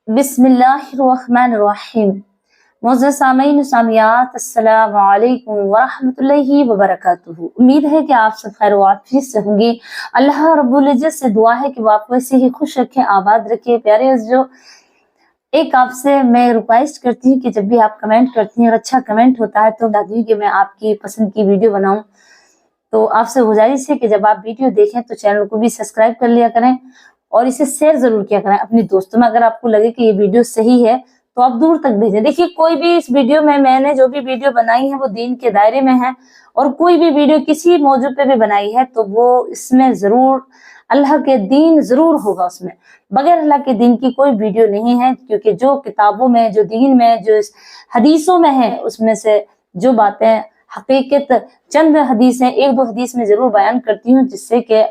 बिस्मिल्लाहिर्रहमानिर्रहीम। मोअज़्ज़ज़ सामीन सामियात, अस्सलाम वालेकुम वरहमतुल्लाहि वबरकातुहू। उम्मीद है कि आप सब खैर वाफियत से होंगे। अल्लाह रब्बुल इज्जत से दुआ है कि वो आपको ऐसे ही खुश रखे, आबाद रखे। प्यारे जो एक आपसे मैं रिक्वेस्ट करती हूँ कि जब भी आप कमेंट करती हैं और अच्छा कमेंट होता है तो चाहती हूँ कि मैं आपकी पसंद की वीडियो बनाऊं। तो आपसे गुजारिश है कि जब आप वीडियो देखें तो चैनल को भी सब्सक्राइब कर लिया करें और इसे शेयर जरूर किया करें अपने दोस्तों में। अगर आपको लगे कि ये वीडियो सही है तो आप दूर तक भेजें। देखिए, कोई भी इस वीडियो में मैंने जो भी वीडियो बनाई है वो दीन के दायरे में है, और कोई भी वीडियो किसी मौजू पे भी बनाई है तो वो इसमें जरूर अल्लाह के दीन जरूर होगा उसमें। बगैर अल्लाह के दीन की कोई वीडियो नहीं है, क्योंकि जो किताबों में, जो दीन में, जो हदीसों में है उसमें से जो बातें हकीकत, चंद हदीसें, एक दो हदीस में जरूर बयान करती हूँ जिससे कि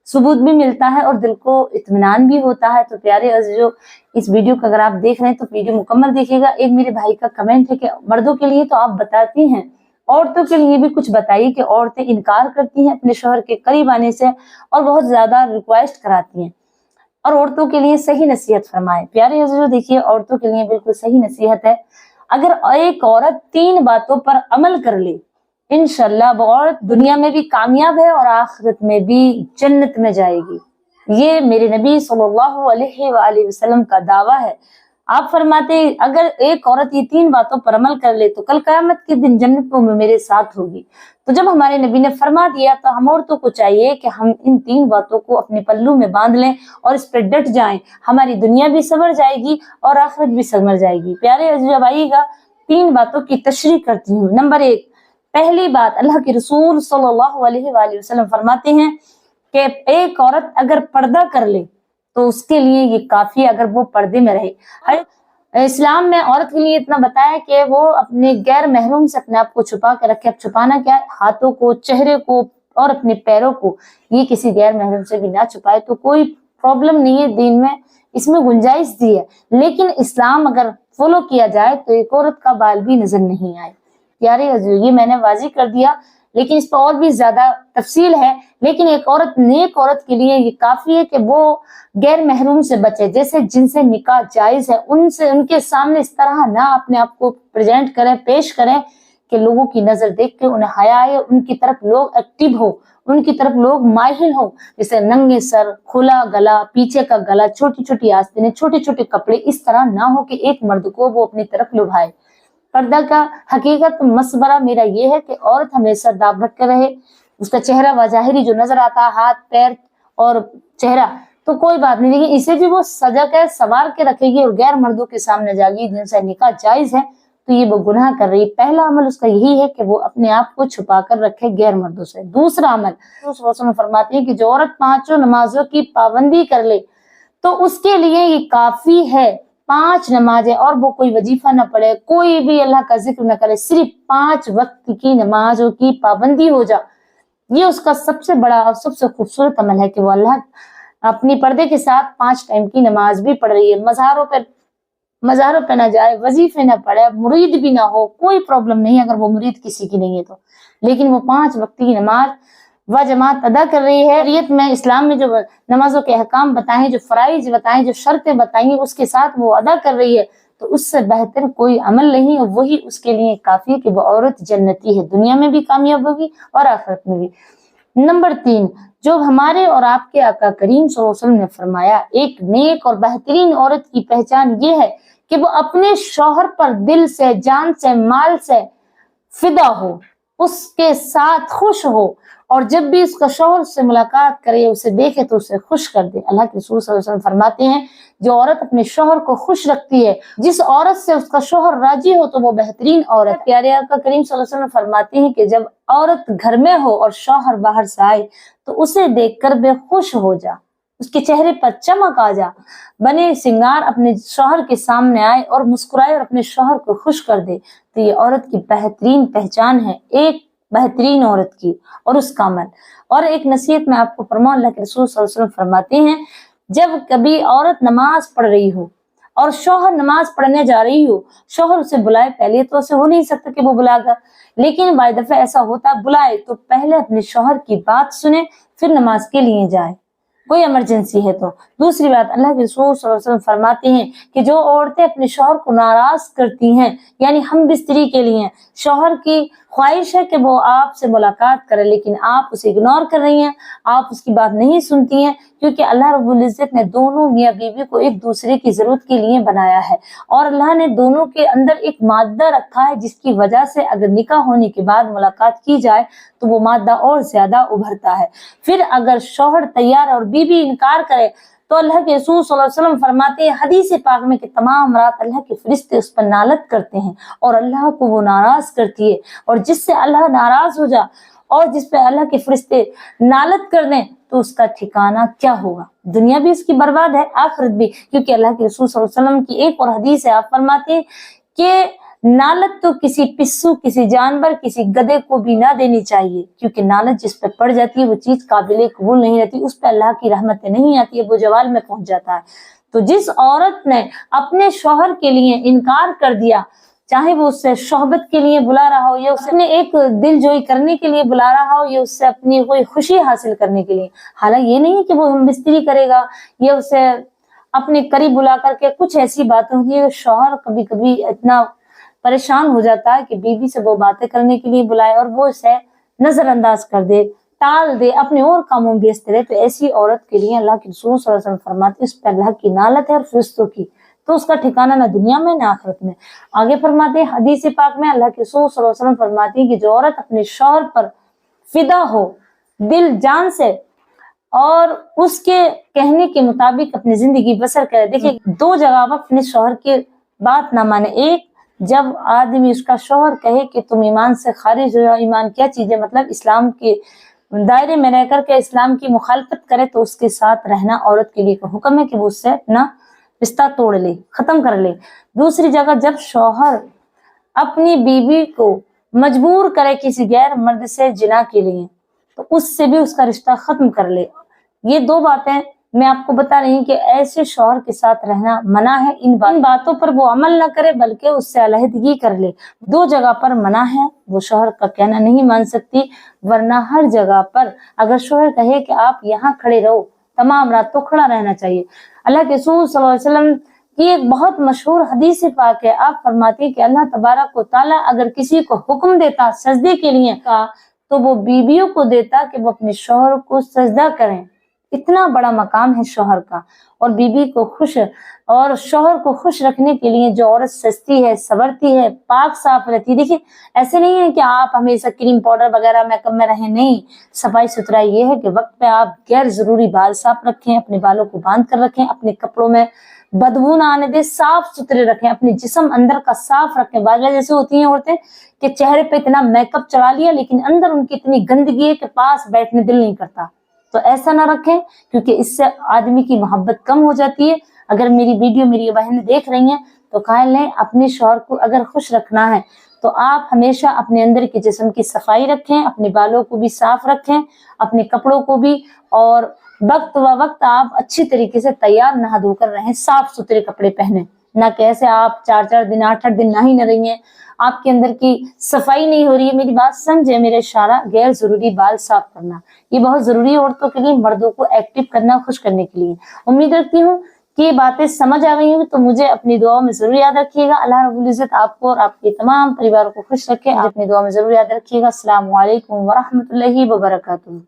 सबूत भी मिलता है और दिल को इत्मीनान भी होता है। तो प्यारे अज़ीज़ों, इस वीडियो को अगर आप देख रहे हैं तो वीडियो मुकम्मल देखिएगा। एक मेरे भाई का कमेंट है कि मर्दों के लिए तो आप बताती हैं, औरतों के लिए भी कुछ बताइए कि औरतें इनकार करती हैं अपने शौहर के करीब आने से और बहुत ज्यादा रिक्वेस्ट कराती हैं, और औरतों के लिए सही नसीहत फरमाए। प्यारे अज़ीज़ों, देखिए, औरतों के लिए बिल्कुल सही नसीहत है। अगर एक औरत 3 बातों पर अमल कर ले, इंशाल्लाह वो औरत दुनिया में भी कामयाब है और आखिरत में भी जन्नत में जाएगी। ये मेरे नबी सल्लल्लाहु अलैहि वसल्लम का दावा है। आप फरमाते अगर एक औरत ये 3 बातों पर अमल कर ले तो कल क़यामत के दिन जन्नत में मेरे साथ होगी। तो जब हमारे नबी ने फरमा दिया तो हम औरतों को चाहिए कि हम इन 3 बातों को अपने पल्लू में बांध लें और इस पर डट जाएं। हमारी दुनिया भी संवर जाएगी और आखिरत भी संवर जाएगी। प्यारे अज़ीज़ भाईगा, 3 बातों की तशरीह करती हूँ। नंबर 1, पहली बात, अल्लाह के रसूल सल्लल्लाहु अलैहि वसल्लम फरमाते हैं कि एक औरत अगर पर्दा कर ले तो उसके लिए ये काफी, अगर वो पर्दे में रहे। इस्लाम में औरत के लिए इतना बताया कि वो अपने गैर महरूम से अपने आप को छुपा के रखे। अब छुपाना क्या है? हाथों को, चेहरे को और अपने पैरों को, ये किसी गैर महरूम से भी ना छुपाए तो कोई प्रॉब्लम नहीं है, दीन में इसमें गुंजाइश दी है। लेकिन इस्लाम अगर फॉलो किया जाए तो एक औरत का बाल भी नजर नहीं आए। प्यारे अज़ीज़, ये मैंने वाज़ी कर दिया, लेकिन इस पर और भी ज्यादा तफसील है। लेकिन एक औरत, नेक औरत के लिए ये काफी है कि वो गैर महरूम से बचे, जैसे जिनसे निकाह जायज है उनसे, उनके सामने इस तरह ना अपने आप को प्रेजेंट करें, पेश करें कि लोगों की नजर देख के उन्हें हया आए, उनकी तरफ लोग एक्टिव हो, उनकी तरफ लोग माहिल हो। जैसे नंगे सर, खुला गला, पीछे का गला, छोटी छोटी आस्तीनें, छोटे छोटे कपड़े, इस तरह ना हो कि एक मर्द को वो अपनी तरफ लुभाए। पर्दा का हकीकत मसबरा मेरा ये है कि औरत हमेशा दाब रख कर रहे। उसका चेहरा वजाहिरी जो नजर आता है, हाथ पैर और चेहरा, तो कोई बात नहीं, लेकिन इसे भी वो सजा कर संवार के रखेगी और गैर मर्दों के सामने जाएगी जिनसे निकाह जायज है तो ये वो गुनाह कर रही है। पहला अमल उसका यही है कि वो अपने आप को छुपा कर रखे गैर मर्दों से। दूसरा अमल, रसूल फरमाते हैं कि जो औरत 5 नमाजों की पाबंदी कर ले तो उसके लिए ये काफी है। 5 नमाजें, और वो कोई वजीफा ना पढ़े, कोई भी अल्लाह का जिक्र न करे, सिर्फ 5 वक्त की नमाजों की पाबंदी हो जा, ये उसका सबसे बड़ा और सबसे खूबसूरत अमल है कि वो अल्लाह अपनी पर्दे के साथ 5 टाइम की नमाज भी पढ़ रही है। मज़ारों पे ना जाए, वजीफे ना पढ़े, मुरीद भी ना हो, कोई प्रॉब्लम नहीं अगर वो मुरीद किसी की नहीं है तो, लेकिन वो 5 वक्त की नमाज व जमात अदा कर रही है। शरीयत में, इस्लाम में जो नमाजों के अहकाम बताए, जो फराइज बताए, जो शर्तें बताई, उसके साथ वो अदा कर रही है तो उससे बेहतर कोई अमल नहीं, और वही उसके लिए काफी है कि वो औरत जन्नती है, दुनिया में भी कामयाब होगी और आखिरत में भी। नंबर 3, जो हमारे और आपके आका करीम सल्लल्लाहु अलैहि वसल्लम ने फरमाया, एक नेक और बेहतरीन औरत की पहचान ये है कि वो अपने शौहर पर दिल से, जान से, माल से फिदा हो, उसके साथ खुश हो, और जब भी उसका शौहर से मुलाकात करे, उसे देखे तो उसे खुश कर दे। अल्लाह के रसूल सल्लल्लाहु अलैहि वसल्लम फरमाते हैं, जो औरत अपने शौहर को खुश रखती है, जिस औरत से उसका शौहर राजी हो तो वो बेहतरीन औरत। प्यारे आका करीम सल्लल्लाहु अलैहि वसल्लम फरमाते हैं कि जब औरत घर में हो और शौहर बाहर से आए तो उसे देखकर बेखुश हो जा, उसके चेहरे पर चमक आ जा, बने सिंगार अपने शौहर के सामने आए और मुस्कुराए और अपने शौहर को खुश कर दे, तो ये औरत की बेहतरीन पहचान है, एक बेहतरीन औरत की और उसका अमल। और एक नसीहत में आपको फरमाऊं, अल्लाह के रसूल सल्लल्लाहु अलैहि वसल्लम फरमाते हैं, जब कभी औरत नमाज पढ़ रही हो और शौहर नमाज पढ़ने जा रही हो, शौहर उसे बुलाए, पहले तो उसे हो नहीं सकता कि वो बुलाएगा, लेकिन बाय दफा ऐसा होता है बुलाए तो पहले अपने शौहर की बात सुने फिर नमाज के लिए जाए। कोई इमरजेंसी है तो। दूसरी बात, अल्लाह के रसूल सल्लल्लाहु अलैहि वसल्लम फरमाते हैं कि जो औरतें अपने शौहर को नाराज करती हैं, यानी हम बिस्तरी के लिए शौहर की ख्वाहिश है कि वो आपसे मुलाकात करे, लेकिन आप उसे इग्नोर कर रही हैं, आप उसकी बात नहीं सुनती हैं, क्योंकि अल्लाह रब्बुल इज्जत ने दोनों मियाँ बीवी को एक दूसरे की जरूरत के लिए बनाया है, और अल्लाह ने दोनों के अंदर एक मादा रखा है जिसकी वजह से अगर निकाह होने के बाद मुलाकात की जाए तो वो मादा और ज्यादा उभरता है। फिर अगर शौहर तैयार और बीवी इनकार करे तो अल्लाह के रसूल सल्लल्लाहु अलैहि वसल्लम फरमाते हैं हदीस पाक में कि तमाम रात अल्लाह के फरिश्ते उस पर नालत करते हैं और अल्लाह को वो नाराज करती है, और जिससे अल्लाह नाराज हो जा और जिस पे अल्लाह के फरिश्ते नालत कर दें तो उसका ठिकाना क्या होगा, दुनिया भी उसकी बर्बाद है, आखिरत भी। क्योंकि अल्लाह के रसूल सल्लल्लाहु अलैहि वसल्लम की एक और हदीस है, आप फरमाते हैं कि नालत तो किसी पिस्सू, किसी जानवर, किसी गधे को भी ना देनी चाहिए, क्योंकि नालत जिस पे पड़ जाती है वो चीज काबिले कबूल नहीं रहती, उस पे अल्लाह की रहमतें नहीं आती है, वो जवाल में पहुंच जाता है। तो जिस औरत ने अपने शौहर के लिए इनकार कर दिया, चाहे वो उससे शोहबत के लिए बुला रहा हो या उसने एक दिल जोई करने के लिए बुला रहा हो या उससे अपनी कोई खुशी हासिल करने के लिए, हालांकि ये नहीं है कि वो हम बिस्तरी करेगा या उसे अपने करीब बुला करके, कुछ ऐसी बातें होती है शौहर कभी कभी इतना परेशान हो जाता है कि बीवी से वो बातें करने के लिए बुलाए और वो इसे नजरअंदाज कर दे, टाल दे, अपने और कामों में व्यस्त रहे, तो ऐसी औरत के लिए अल्लाह के रसूल सल्लल्लाहु अलैहि वसल्लम फरमाते हैं उस पर अल्लाह की नालत है और फरिश्तों की, तो उसका ठिकाना ना दुनिया में ना आखिरत में। आगे फरमाते हैं हदीस पाक में अल्लाह के रसूल सल्लल्लाहु अलैहि वसल्लम फरमाते हैं कि जो औरत अपने शौहर पर फिदा हो दिल जान से और उसके कहने के मुताबिक अपनी जिंदगी बसर करे। देखिए दो जगह पर अपने शौहर की बात ना माने, एक जब आदमी उसका शौहर कहे कि तुम ईमान से खारिज हो जाओ, ईमान क्या चीज है, मतलब इस्लाम के दायरे में रहकर के इस्लाम की मुखालफत करे तो उसके साथ रहना औरत के लिए हुक्म है कि वो उससे अपना रिश्ता तोड़ ले, खत्म कर ले। दूसरी जगह जब शौहर अपनी बीवी को मजबूर करे किसी गैर मर्द से जिना के लिए तो उससे भी उसका रिश्ता खत्म कर ले। ये दो बातें मैं आपको बता रही हूँ कि ऐसे शौहर के साथ रहना मना है। इन बातों पर वो अमल न करे बल्कि उससे अलहदगी कर ले। दो जगह पर मना है, वो शौहर का कहना नहीं मान सकती, वरना हर जगह पर अगर शौहर कहे कि आप यहाँ खड़े रहो तमाम रात तो खड़ा रहना चाहिए। अल्लाह के रसूल सल्लल्लाहु अलैहि वसल्लम की एक बहुत मशहूर हदीस पाक है, आप फरमाते हैं कि अल्लाह तबारक व तआला अगर किसी को हुक्म देता सजदे के लिए का तो वो बीवियों को देता कि वो अपने शौहर को सजदा करें। इतना बड़ा मकाम है शौहर का, और बीवी को खुश और शौहर को खुश रखने के लिए जो औरत सजती है, सवरती है, पाक साफ रहती है। देखिए ऐसे नहीं है कि आप हमेशा क्रीम पाउडर वगैरह मेकअप में रहें, नहीं, सफाई सुथरा ये है कि वक्त पे आप गैर जरूरी बाल साफ रखें, अपने बालों को बांध कर रखें, अपने कपड़ों में बदबू ना आने दे, साफ सुथरे रखें, अपने जिस्म अंदर का साफ रखें। बाजू जैसे होती हैं औरतें कि चेहरे पे इतना मेकअप चढ़ा लिया लेकिन अंदर उनकी इतनी गंदगी है कि पास बैठने दिल नहीं करता, तो ऐसा ना रखें क्योंकि इससे आदमी की मोहब्बत कम हो जाती है। अगर मेरी वीडियो मेरी बहनें देख रही हैं तो ख्याल लें अपने शौहर को अगर खुश रखना है तो आप हमेशा अपने अंदर के जिस्म की सफाई रखें, अपने बालों को भी साफ रखें, अपने कपड़ों को भी, और वक्त व वक्त आप अच्छी तरीके से तैयार नहा धोकर रहें, साफ सुथरे कपड़े पहने, ना कैसे आप 4-4 दिन 8-8 दिन नहा ही न रही हैं, आपके अंदर की सफाई नहीं हो रही है। मेरी बात समझे, मेरा इशारा गैर जरूरी बाल साफ करना ये बहुत जरूरी है औरतों के लिए, मर्दों को एक्टिव करना, खुश करने के लिए। उम्मीद रखती हूँ कि ये बातें समझ आ गई होंगी, तो मुझे अपनी दुआओं में जरूर याद रखिएगा। अल्लाह रब्बुल इज्जत आपको और आपके तमाम परिवारों को खुश रखे। आप अपनी दुआ में जरूर याद रखिएगा। अस्सलामु अलैकुम व रहमतुल्लाहि व बरकातुहू।